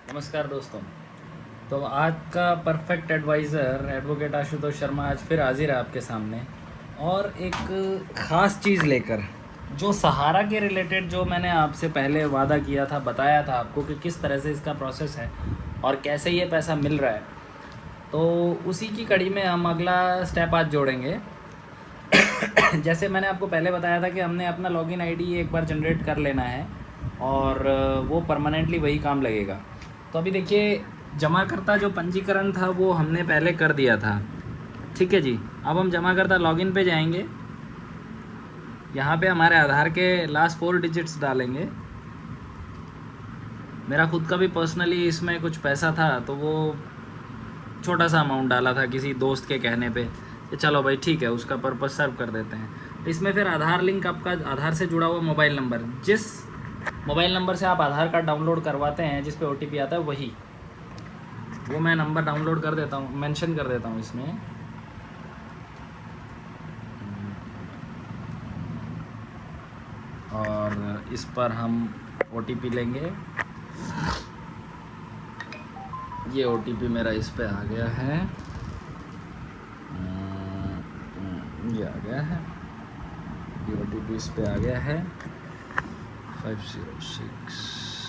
नमस्कार दोस्तों। तो आज का perfect advisor advocate Ashutosh Sharma आज फिर हाजिर है आपके सामने और एक ख़ास चीज़ लेकर, जो सहारा के रिलेटेड, जो मैंने आपसे पहले वादा किया था, बताया था आपको कि किस तरह से इसका प्रोसेस है और कैसे ये पैसा मिल रहा है। तो उसी की कड़ी में हम अगला स्टेप आज जोड़ेंगे। जैसे मैंने आपको पहले बताया था कि हमने अपना लॉगिन आईडी एक बार जनरेट कर लेना है और वो परमानेंटली वही काम लगेगा। तो अभी देखिए, जमाकर्ता जो पंजीकरण था वो हमने पहले कर दिया था, ठीक है जी। अब हम जमाकर्ता लॉगिन पे जाएंगे, यहाँ पे हमारे आधार के लास्ट 4 डिजिट्स डालेंगे। मेरा खुद का भी पर्सनली इसमें कुछ पैसा था तो वो छोटा सा अमाउंट डाला था किसी दोस्त के कहने पे कि चलो भाई ठीक है, उसका पर्पस सर्व कर देते हैं। तो इसमें फिर आधार लिंक, आपका आधार से जुड़ा हुआ मोबाइल नंबर, जिस मोबाइल नंबर से आप आधार कार्ड डाउनलोड करवाते हैं, जिस पे OTP आता है वही, वो मैं नंबर डाउनलोड कर देता हूँ, मेंशन कर देता हूँ इसमें। और इस पर हम OTP लेंगे। ये OTP मेरा इस पे आ गया है, ये आ गया है, ये OTP इस पे आ गया है 506।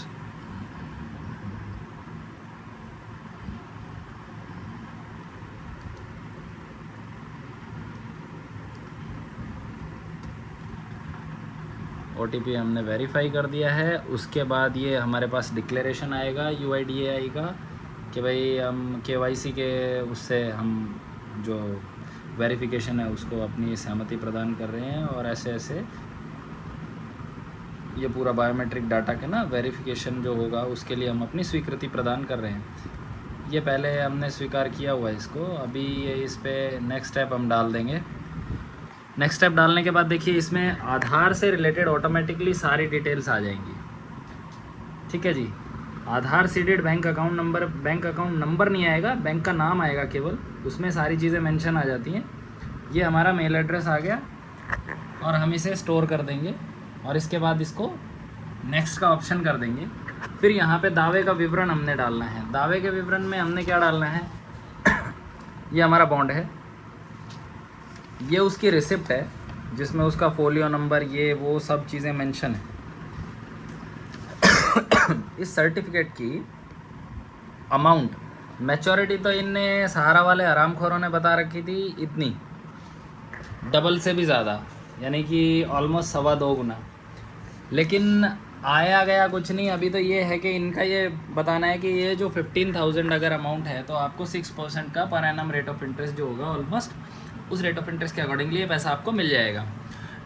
OTP हमने वेरीफाई कर दिया है। उसके बाद ये हमारे पास डिक्लेरेशन आएगा UIDAI का कि भाई हम KYC के उससे हम जो वेरिफिकेशन है उसको अपनी सहमति प्रदान कर रहे हैं, और ऐसे ऐसे ये पूरा बायोमेट्रिक डाटा के ना वेरिफिकेशन जो होगा उसके लिए हम अपनी स्वीकृति प्रदान कर रहे हैं। ये पहले हमने स्वीकार किया हुआ है इसको। अभी ये इस पर नेक्स्ट स्टेप हम डाल देंगे। नेक्स्ट स्टेप डालने के बाद देखिए, इसमें आधार से रिलेटेड ऑटोमेटिकली सारी डिटेल्स आ जाएंगी, ठीक है जी। आधार सीडेड बैंक अकाउंट नंबर नहीं आएगा, बैंक का नाम आएगा केवल, उसमें सारी चीज़ें मेंशन आ जाती हैं। ये हमारा मेल एड्रेस आ गया और हम इसे स्टोर कर देंगे और इसके बाद इसको नेक्स्ट का ऑप्शन कर देंगे। फिर यहाँ पे दावे का विवरण हमने डालना है। दावे के विवरण में हमने क्या डालना है, ये हमारा बॉन्ड है, ये उसकी रिसिप्ट है जिसमें उसका फोलियो नंबर, ये वो सब चीज़ें मेंशन है। इस सर्टिफिकेट की अमाउंट, मैच्योरिटी तो इनने सहारा वाले हरामखोरों ने बता रखी थी इतनी, डबल से भी ज़्यादा, यानी कि ऑलमोस्ट 2.25 गुना। लेकिन आया गया कुछ नहीं। अभी तो ये है कि इनका ये बताना है कि ये जो 15,000 अगर अमाउंट है तो आपको 6% का per annum rate of interest जो होगा, ऑलमोस्ट उस रेट ऑफ इंटरेस्ट के अकॉर्डिंगली ये पैसा आपको मिल जाएगा।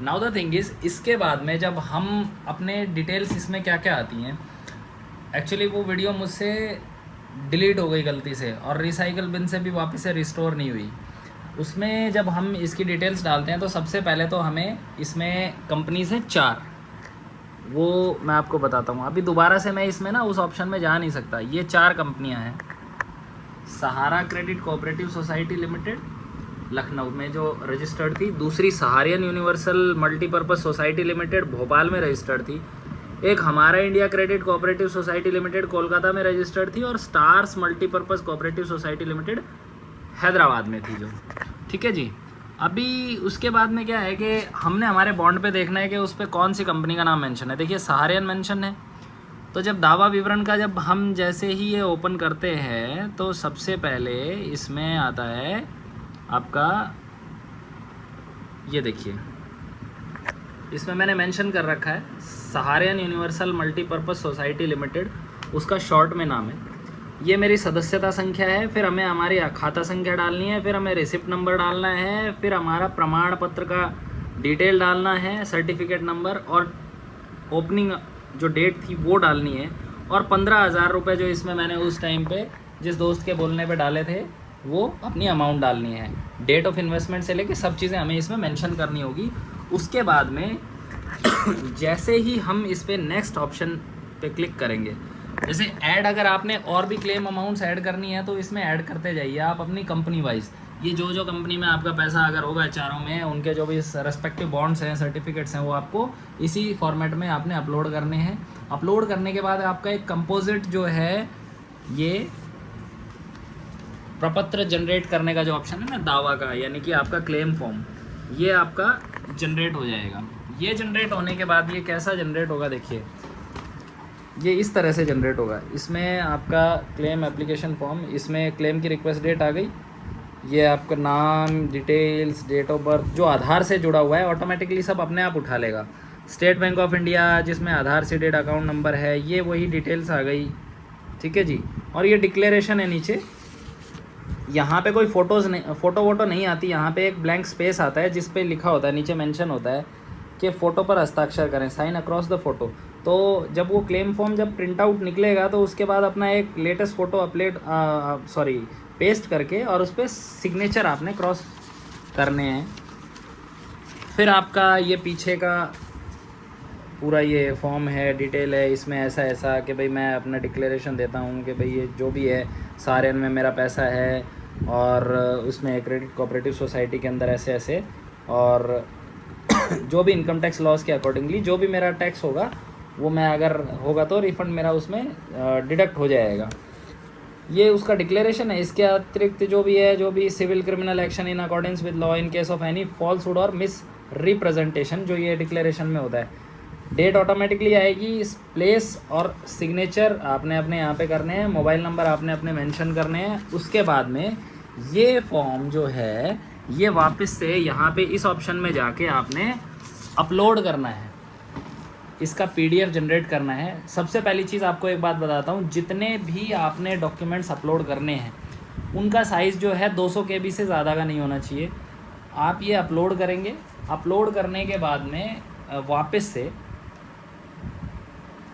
नाउ द थिंग इज़, इसके बाद में जब हम अपने डिटेल्स, इसमें क्या क्या आती हैं, एक्चुअली वो वीडियो मुझसे डिलीट हो गई गलती से और रिसाइकल बिन से भी वापस से रिस्टोर नहीं हुई। उसमें जब हम इसकी डिटेल्स डालते हैं तो सबसे पहले तो हमें इसमें कंपनीज हैं 4, वो मैं आपको बताता हूँ। अभी दोबारा से मैं इसमें ना उस ऑप्शन में जा नहीं सकता। ये 4 कंपनियाँ हैं। Sahara credit cooperative society limited Lucknow में जो रजिस्टर्ड थी, दूसरी Saharayan universal multipurpose society limited Bhopal में रजिस्टर्ड थी, एक Hamara India credit cooperative society limited Kolkata में रजिस्टर्ड थी, और stars multipurpose cooperative society limited Hyderabad में थी जो, ठीक है जी। अभी उसके बाद में क्या है कि हमने हमारे बॉन्ड पे देखना है कि उस पर कौन सी कंपनी का नाम मेंशन है। देखिए, सहारियन मेंशन है। तो जब दावा विवरण का जब हम जैसे ही ये ओपन करते हैं तो सबसे पहले इसमें आता है आपका, ये देखिए, इसमें मैंने मेंशन कर रखा है सहारियन यूनिवर्सल मल्टीपर्पज़ सोसाइटी लिमिटेड, उसका शॉर्ट में नाम है। ये मेरी सदस्यता संख्या है। फिर हमें हमारी खाता संख्या डालनी है, फिर हमें रिसिप्ट नंबर डालना है, फिर हमारा प्रमाण पत्र का डिटेल डालना है, सर्टिफिकेट नंबर, और ओपनिंग जो डेट थी वो डालनी है, और 15,000 रुपये जो इसमें मैंने उस टाइम पे जिस दोस्त के बोलने पे डाले थे वो अपनी अमाउंट डालनी है। डेट ऑफ इन्वेस्टमेंट से लेके सब चीज़ें हमें इसमें मेंशन करनी होगी। उसके बाद में जैसे ही हम इस पर नेक्स्ट ऑप्शन पे क्लिक करेंगे, जैसे ऐड, अगर आपने और भी क्लेम अमाउंट्स ऐड करनी है तो इसमें ऐड करते जाइए आप अपनी कंपनी वाइज। ये जो कंपनी में आपका पैसा अगर होगा चारों में, उनके जो भी रेस्पेक्टिव बॉन्ड्स हैं, सर्टिफिकेट्स हैं, वो आपको इसी फॉर्मेट में आपने अपलोड करने हैं। अपलोड करने के बाद आपका एक कंपोजिट जो है ये प्रपत्र जनरेट करने का जो ऑप्शन है ना दावा का, यानी कि आपका क्लेम फॉर्म, ये आपका जनरेट हो जाएगा। ये जनरेट होने के बाद ये कैसा जनरेट होगा देखिए, ये इस तरह से जनरेट होगा। इसमें आपका क्लेम एप्लीकेशन फॉर्म, इसमें क्लेम की रिक्वेस्ट डेट आ गई, ये आपका नाम, डिटेल्स, डेट ऑफ बर्थ जो आधार से जुड़ा हुआ है ऑटोमेटिकली सब अपने आप उठा लेगा। स्टेट बैंक ऑफ इंडिया जिसमें आधार सीडेड अकाउंट नंबर है, ये वही डिटेल्स आ गई, ठीक है जी। और ये डिक्लेरेशन है नीचे, यहाँ पे कोई फ़ोटोज़ नहीं, फ़ोटो वोटो नहीं आती, यहाँ पे एक ब्लैंक स्पेस आता है जिस पे लिखा होता है, नीचे मेंशन होता है कि फ़ोटो पर हस्ताक्षर करें, साइन अक्रॉस द फ़ोटो। तो जब वो क्लेम फॉर्म जब प्रिंट आउट निकलेगा तो उसके बाद अपना एक लेटेस्ट फ़ोटो अपलोड पेस्ट करके और उस पर सिग्नेचर आपने क्रॉस करने हैं। फिर आपका ये पीछे का पूरा ये फॉर्म है, डिटेल है, इसमें ऐसा ऐसा कि भाई मैं अपना डिक्लेरेशन देता हूँ कि भाई ये जो भी है सारे में मेरा पैसा है, और उसमें क्रेडिट कोऑपरेटिव सोसाइटी के अंदर ऐसे ऐसे, और जो भी इनकम टैक्स लॉस के अकॉर्डिंगली जो भी मेरा टैक्स होगा वो मैं अगर होगा तो रिफ़ंड मेरा उसमें डिडक्ट हो जाएगा। ये उसका डिक्लेरेशन है। इसके अतिरिक्त जो भी है, जो भी civil criminal action in accordance with law in case of any falsehood और मिस रिप्रेजेंटेशन, जो ये डिक्लेरेशन में होता है, डेट ऑटोमेटिकली आएगी, इस प्लेस और सिग्नेचर आपने अपने यहाँ पे करने हैं, मोबाइल नंबर आपने अपने मेंशन करने हैं। उसके बाद में ये फॉर्म जो है ये वापस से यहाँ पे इस ऑप्शन में जाके आपने अपलोड करना है, इसका पीडीएफ जनरेट करना है। सबसे पहली चीज़ आपको एक बात बताता हूँ, जितने भी आपने डॉक्यूमेंट्स अपलोड करने हैं उनका साइज़ जो है 200 KB से ज़्यादा का नहीं होना चाहिए। आप ये अपलोड करेंगे, अपलोड करने के बाद में वापस से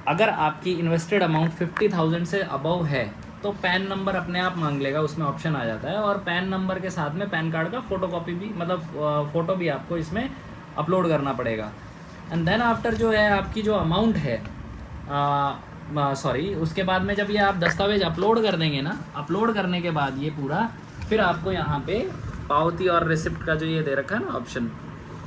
अगर आपकी इन्वेस्टेड अमाउंट 50,000 से अबव है तो पैन नंबर अपने आप मांग लेगा, उसमें ऑप्शन आ जाता है, और पैन नंबर के साथ में पैन कार्ड का फ़ोटोकॉपी भी, मतलब फ़ोटो भी आपको इसमें अपलोड करना पड़ेगा। एंड देन आफ्टर जो है आपकी जो अमाउंट है उसके बाद में जब ये आप दस्तावेज अपलोड कर देंगे ना, अपलोड करने के बाद ये पूरा फिर आपको यहाँ पे पावती और रिसिप्ट का जो ये दे रखा है ना ऑप्शन,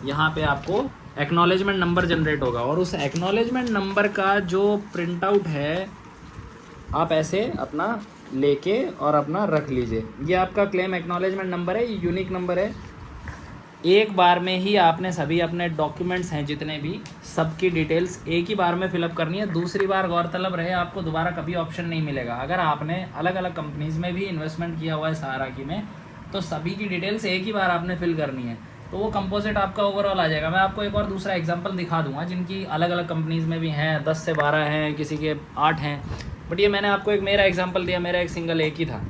यहाँ पे आपको एक्नॉलेजमेंट नंबर जनरेट होगा, और उस एक्नॉलेजमेंट नंबर का जो प्रिंट आउट है आप ऐसे अपना लेके और अपना रख लीजिए। ये आपका क्लेम एक्नॉलेजमेंट नंबर है, ये यूनिक नंबर है। एक बार में ही आपने सभी अपने डॉक्यूमेंट्स हैं जितने भी, सबकी डिटेल्स एक ही बार में फिलअप करनी है। दूसरी बार गौरतलब रहे आपको दोबारा कभी ऑप्शन नहीं मिलेगा। अगर आपने अलग अलग कंपनीज़ में भी इन्वेस्टमेंट किया हुआ है सहारा की में, तो सभी की डिटेल्स एक ही बार आपने फिल करनी है, तो वो कंपोजिट आपका ओवरऑल आ जाएगा। मैं आपको एक और दूसरा एग्जांपल दिखा दूंगा जिनकी अलग अलग कंपनीज़ में भी हैं, 10 से 12 हैं, किसी के 8 हैं, बट ये मैंने आपको एक मेरा एग्जांपल दिया, मेरा एक सिंगल एक ही था।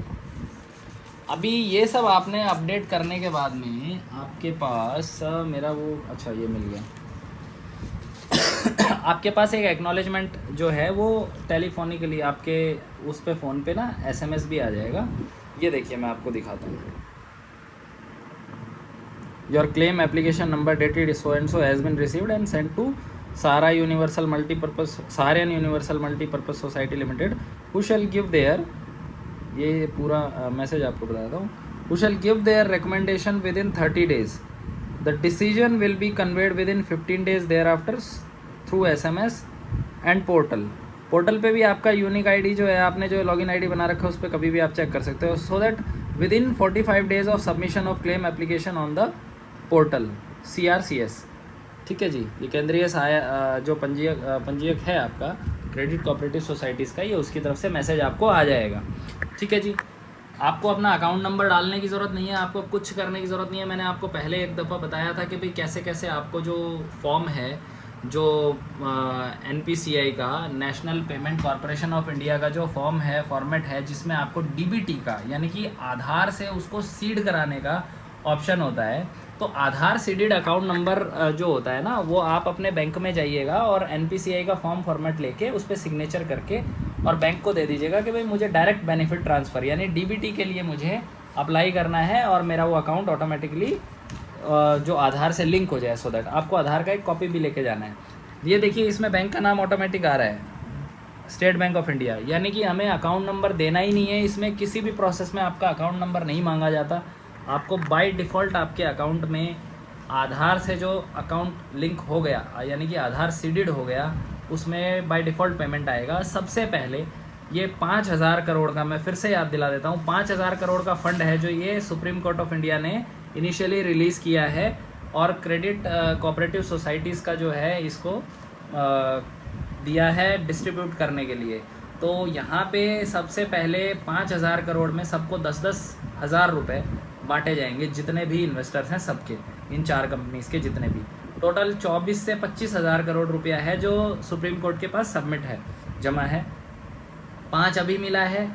अभी ये सब आपने अपडेट करने के बाद में आपके पास मेरा वो अच्छा ये मिल गया आपके पास एक एक्नॉलेजमेंट जो है वो टेलीफोनिकली आपके उस पे फ़ोन पे ना SMS भी आ जाएगा। ये देखिए मैं आपको दिखाता हूँ। Your claim application number dated so and so has been received and send to Sahara universal multipurpose Saharayan universal multipurpose society limited who shall give their, ये पूरा मैसेज आपको बताता हूँ, who shall give their recommendation within 30 days, the decision will be conveyed within 15 days thereafter through SMS and portal. Portal पे भी आपका unique ID जो है, आपने जो लॉगिन ID बना रखा है उस पर कभी भी आप चेक कर सकते हो, so that with in 45 days of submission of claim application on the portal CRCS। ठीक है जी, ये केंद्रीय जो पंजीयक है आपका क्रेडिट कोऑपरेटिव सोसाइटीज़ का, ये उसकी तरफ से मैसेज आपको आ जाएगा। ठीक है जी, आपको अपना अकाउंट नंबर डालने की ज़रूरत नहीं है, आपको कुछ करने की ज़रूरत नहीं है। मैंने आपको पहले एक दफ़ा बताया था कि भाई कैसे कैसे आपको जो फॉर्म है, जो NPCI का, national payment corporation of India का जो फॉर्म है, फॉर्मेट है, जिसमें आपको DBT का यानी कि आधार से उसको सीड कराने का ऑप्शन होता है। तो आधार सीडेड अकाउंट नंबर जो होता है ना, वो आप अपने बैंक में जाइएगा और NPCI का फॉर्म फॉर्मेट लेके उस पर सिग्नेचर करके और बैंक को दे दीजिएगा कि भाई मुझे डायरेक्ट बेनिफिट ट्रांसफ़र यानी DBT के लिए मुझे अप्लाई करना है और मेरा वो अकाउंट ऑटोमेटिकली जो आधार से लिंक हो जाए, सो दैट आपको आधार का एक कॉपी भी लेके जाना है। ये देखिए इसमें बैंक का नाम ऑटोमेटिक आ रहा है, स्टेट बैंक ऑफ इंडिया, यानी कि हमें अकाउंट नंबर देना ही नहीं है। इसमें किसी भी प्रोसेस में आपका अकाउंट नंबर नहीं मांगा जाता। आपको बाय डिफ़ॉल्ट आपके अकाउंट में आधार से जो अकाउंट लिंक हो गया यानी कि आधार सीडेड हो गया, उसमें बाय डिफ़ॉल्ट पेमेंट आएगा। सबसे पहले ये 5,000 करोड़ का, मैं फिर से याद दिला देता हूँ, 5,000 करोड़ का फंड है जो ये सुप्रीम कोर्ट ऑफ इंडिया ने इनिशियली रिलीज़ किया है और क्रेडिट कोऑपरेटिव सोसाइटीज़ का जो है इसको दिया है डिस्ट्रीब्यूट करने के लिए। तो यहाँ पे सबसे पहले 5,000 करोड़ में सबको 10-10 हज़ार रुपये बांटे जाएंगे, जितने भी इन्वेस्टर्स हैं सबके, इन 4 कंपनीज़ के जितने भी। टोटल 24 से 25,000 करोड़ रुपया है जो सुप्रीम कोर्ट के पास सबमिट है, जमा है। 5 अभी मिला है।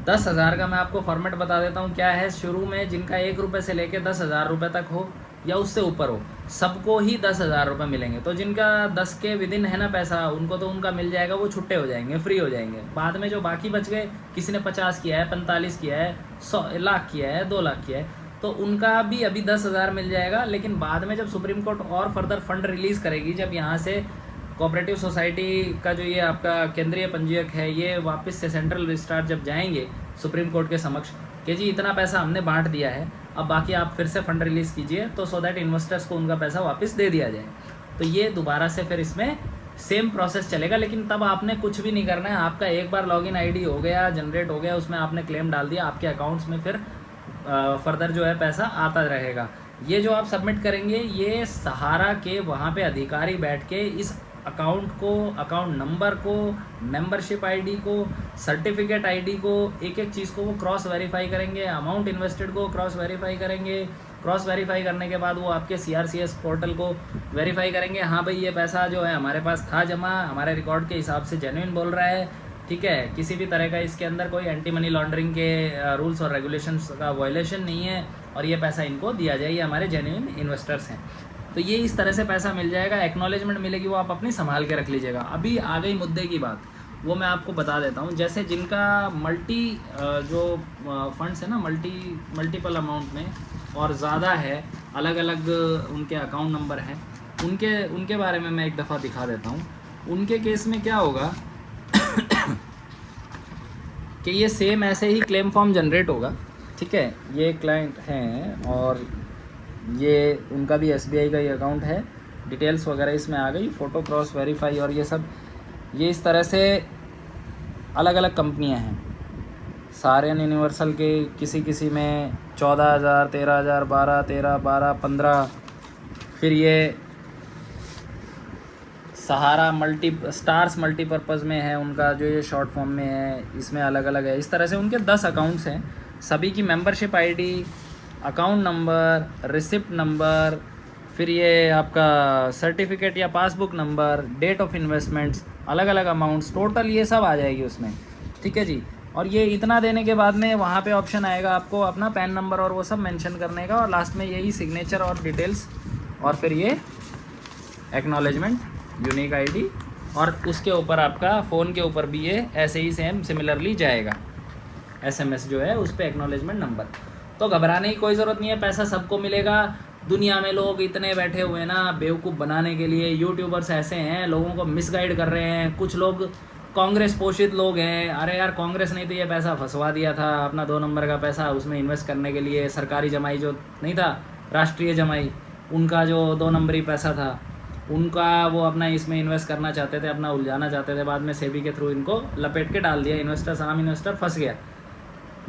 10,000 का मैं आपको फॉर्मेट बता देता हूँ क्या है। शुरू में जिनका 1 रुपये से लेकर 10,000 रुपये तक हो या उससे ऊपर हो, सबको ही 10,000 रुपये मिलेंगे। तो जिनका 10 के विदिन है ना पैसा, उनको तो उनका मिल जाएगा, वो छुट्टे हो जाएंगे, फ्री हो जाएंगे। बाद में जो बाकी बच गए, किसी ने 50 किया है, 45 किया है, 100 लाख किया है, 2 लाख किया है, तो उनका भी अभी 10,000 मिल जाएगा। लेकिन बाद में जब सुप्रीम कोर्ट और फर्दर फंड रिलीज़ करेगी, जब यहाँ से कोऑपरेटिव सोसाइटी का जो ये आपका केंद्रीय पंजीयक है, ये वापस से सेंट्रल रजिस्ट्रार जब जाएंगे सुप्रीम कोर्ट के समक्ष कि जी इतना पैसा हमने बांट दिया है, अब बाकी आप फिर से फंड रिलीज़ कीजिए, तो सो दैट इन्वेस्टर्स को उनका पैसा वापस दे दिया जाए। तो ये दोबारा से फिर इसमें सेम प्रोसेस चलेगा, लेकिन तब आपने कुछ भी नहीं करना है। आपका एक बार लॉगिन आईडी हो गया, जनरेट हो गया, उसमें आपने क्लेम डाल दिया, आपके अकाउंट्स में फिर फर्दर जो है पैसा आता रहेगा। ये जो आप सबमिट करेंगे, ये सहारा के वहाँ पे अधिकारी बैठ के इस अकाउंट को, अकाउंट नंबर को, मेंबरशिप आईडी को, सर्टिफिकेट आईडी को, एक एक चीज़ को वो क्रॉस वेरीफाई करेंगे, अमाउंट इन्वेस्टेड को क्रॉस वेरीफाई करेंगे। क्रॉस वेरीफाई करने के बाद वो आपके CRCS पोर्टल को वेरीफाई करेंगे, हाँ भाई ये पैसा जो है हमारे पास था जमा, हमारे रिकॉर्ड के हिसाब से जेन्युइन बोल रहा है, ठीक है, किसी भी तरह का इसके अंदर कोई एंटी मनी लॉन्ड्रिंग के रूल्स और रेगुलेशंस का वायलेशन नहीं है, और ये पैसा इनको दिया जाए, ये हमारे जेन्युइन इन्वेस्टर्स हैं। तो ये इस तरह से पैसा मिल जाएगा, एक्नॉलेजमेंट मिलेगी, वो आप अपनी संभाल के रख लीजिएगा। अभी आ गई मुद्दे की बात, वो मैं आपको बता देता हूँ। जैसे जिनका मल्टी जो फंड्स है ना, मल्टीपल अमाउंट में और ज़्यादा है, अलग अलग उनके अकाउंट नंबर हैं, उनके बारे में मैं एक दफ़ा दिखा देता हूँ। उनके केस में क्या होगा कि ये सेम ऐसे ही क्लेम फॉर्म जनरेट होगा, ठीक है। ये क्लाइंट हैं और ये उनका भी SBI का ये अकाउंट है, डिटेल्स वगैरह इसमें आ गई, फ़ोटो क्रॉस वेरीफाई और ये सब। ये इस तरह से अलग अलग कंपनियां हैं, सारियन यूनिवर्सल के किसी में 14,000, 13,000, 12, 13, 12, 15, फिर ये सहारा स्टार्स मल्टीपर्पज़ में है उनका, जो ये शॉर्ट फॉर्म में है, इसमें अलग अलग है। इस तरह से उनके 10 अकाउंट्स हैं, सभी की membership ID, account number, receipt number, फिर ये आपका सर्टिफिकेट या passbook number, date of investments, अलग अलग अमाउंट्स, टोटल ये सब आ जाएगी उसमें, ठीक है जी। और ये इतना देने के बाद में वहाँ पे ऑप्शन आएगा आपको अपना पैन नंबर और वो सब मेंशन करने का, और लास्ट में यही सिग्नेचर और डिटेल्स, और फिर ये एक्नॉलेजमेंट, यूनिक आईडी, और उसके ऊपर आपका फ़ोन के ऊपर भी ये ऐसे ही सेम सिमिलरली जाएगा SMS जो है उस पर एक्नॉलेजमेंट नंबर। तो घबराने की कोई ज़रूरत नहीं है, पैसा सबको मिलेगा। दुनिया में लोग इतने बैठे हुए ना बेवकूफ़ बनाने के लिए, यूट्यूबर्स ऐसे हैं लोगों को मिसगाइड कर रहे हैं। कुछ लोग कांग्रेस पोषित लोग हैं, अरे यार कांग्रेस नहीं तो ये पैसा फंसवा दिया था, अपना 2 नंबर का पैसा उसमें इन्वेस्ट करने के लिए, सरकारी जमाई जो नहीं था, राष्ट्रीय जमाई, उनका जो 2 नंबरी पैसा था, उनका वो अपना इसमें इन्वेस्ट करना चाहते थे, अपना उलझाना चाहते थे, बाद में सेबी के थ्रू इनको लपेट के डाल दिया, इन्वेस्टर, आम इन्वेस्टर फंस गया।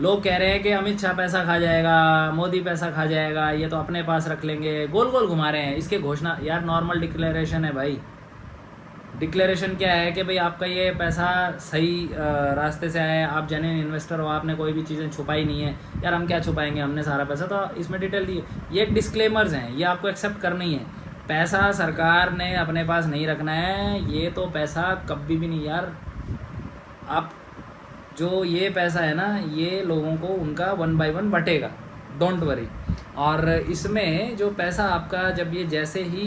लोग कह रहे हैं कि अमित शाह पैसा खा जाएगा, मोदी पैसा खा जाएगा, ये तो अपने पास रख लेंगे, गोल गोल घुमा रहे हैं। इसके घोषणा यार नॉर्मल डिक्लेरेशन है भाई। डिक्लेरेशन क्या है कि भाई आपका ये पैसा सही रास्ते से आया है, आप जेन्युइन इन्वेस्टर हो, आपने कोई भी चीज़ें छुपाई नहीं है। यार हम क्या छुपाएंगे, हमने सारा पैसा तो इसमें डिटेल दी है। ये डिस्क्लेमर्स हैं, ये आपको एक्सेप्ट करनी है। पैसा सरकार ने अपने पास नहीं रखना है, ये तो पैसा कभी भी नहीं यार। आप जो ये पैसा है ना, ये लोगों को उनका 1 by 1 बटेगा, डोंट वरी। और इसमें जो पैसा आपका, जब ये जैसे ही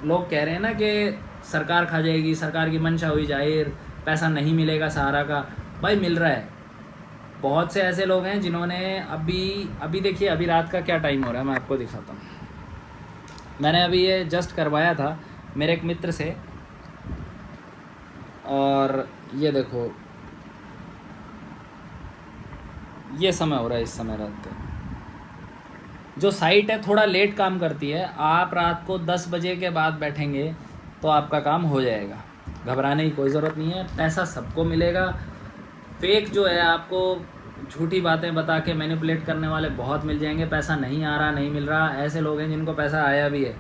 लोग कह रहे हैं ना कि सरकार खा जाएगी, सरकार की मंशा हुई जाहिर, पैसा नहीं मिलेगा सहारा का, भाई मिल रहा है। बहुत से ऐसे लोग हैं जिन्होंने अभी देखिए, अभी रात का क्या टाइम हो रहा है, मैं आपको दिखाता हूँ। मैंने अभी ये जस्ट करवाया था मेरे एक मित्र से, और ये देखो ये समय हो रहा है, इस समय रात का। जो साइट है थोड़ा लेट काम करती है, आप रात को 10 बजे के बाद बैठेंगे तो आपका काम हो जाएगा। घबराने की कोई ज़रूरत नहीं है, पैसा सबको मिलेगा। फेक जो है आपको झूठी बातें बता के मैनिपुलेट करने वाले बहुत मिल जाएंगे। पैसा नहीं आ रहा, नहीं मिल रहा, ऐसे लोग हैं जिनको पैसा आया भी है,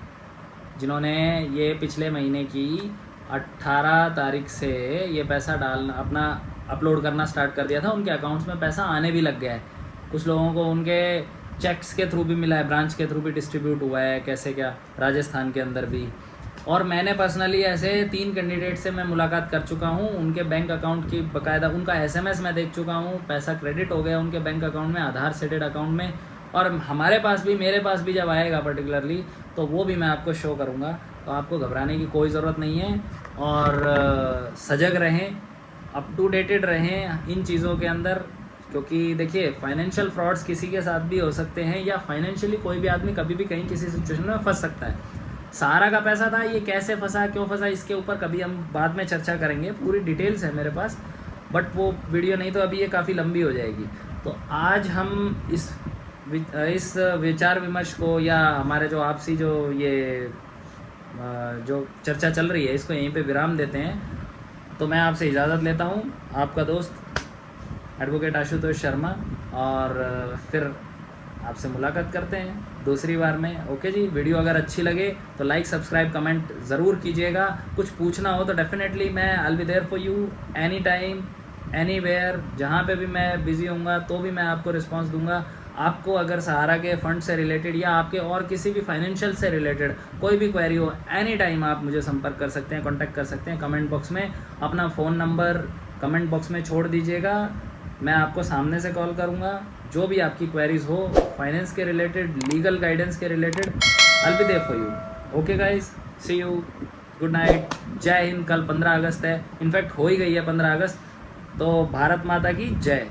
जिन्होंने ये पिछले महीने की 18 तारीख से ये पैसा डालना अपना अपलोड करना स्टार्ट कर दिया था, उनके अकाउंट्स में पैसा आने भी लग गया है। कुछ लोगों को उनके चेक्स के थ्रू भी मिला है, ब्रांच के थ्रू भी डिस्ट्रीब्यूट हुआ है, कैसे क्या राजस्थान के अंदर भी। और मैंने पर्सनली ऐसे 3 कैंडिडेट से मैं मुलाकात कर चुका हूँ, उनके बैंक अकाउंट की बाकायदा उनका SMS मैं देख चुका हूँ, पैसा क्रेडिट हो गया उनके बैंक अकाउंट में, आधार सेटेड अकाउंट में। और हमारे पास भी, मेरे पास भी जब आएगा पर्टिकुलरली तो वो भी मैं आपको शो करूँगा। तो आपको घबराने की कोई ज़रूरत नहीं है, और सजग रहें, अप टू डेटेड रहें इन चीज़ों के अंदर। क्योंकि देखिए, फाइनेंशियल फ्रॉड्स किसी के साथ भी हो सकते हैं, या फाइनेंशियली कोई भी आदमी कभी भी कहीं किसी सिचुएशन में फंस सकता है। सहारा का पैसा था, ये कैसे फंसा, क्यों फंसा, इसके ऊपर कभी हम बाद में चर्चा करेंगे, पूरी डिटेल्स है मेरे पास, बट वो वीडियो नहीं तो अभी ये काफ़ी लंबी हो जाएगी। तो आज हम इस विचार विमर्श को, या हमारे जो आपसी जो ये जो चर्चा चल रही है, इसको यहीं पे विराम देते हैं। तो मैं आपसे इजाज़त लेता हूँ, आपका दोस्त एडवोकेट आशुतोष शर्मा, और फिर आपसे मुलाकात करते हैं दूसरी बार में। ओके जी, वीडियो अगर अच्छी लगे तो लाइक, सब्सक्राइब, कमेंट ज़रूर कीजिएगा। कुछ पूछना हो तो डेफिनेटली मैं I will be there for you any time, anywhere. जहाँ पे भी मैं बिज़ी होऊंगा तो भी मैं आपको रिस्पांस दूंगा। आपको अगर सहारा के फंड से रिलेटेड या आपके और किसी भी फाइनेंशियल से रिलेटेड कोई भी क्वेरी हो, एनी टाइम आप मुझे संपर्क कर सकते हैं, कॉन्टैक्ट कर सकते हैं। कमेंट बॉक्स में अपना फ़ोन नंबर कमेंट बॉक्स में छोड़ दीजिएगा, मैं आपको सामने से कॉल करूँगा। जो भी आपकी क्वेरीज हो, फाइनेंस के रिलेटेड, लीगल गाइडेंस के related, I will be there for you. Okay guys, see you, good night, जय हिंद। कल 15 अगस्त है, इनफैक्ट हो ही गई है 15 अगस्त, तो भारत माता की जय।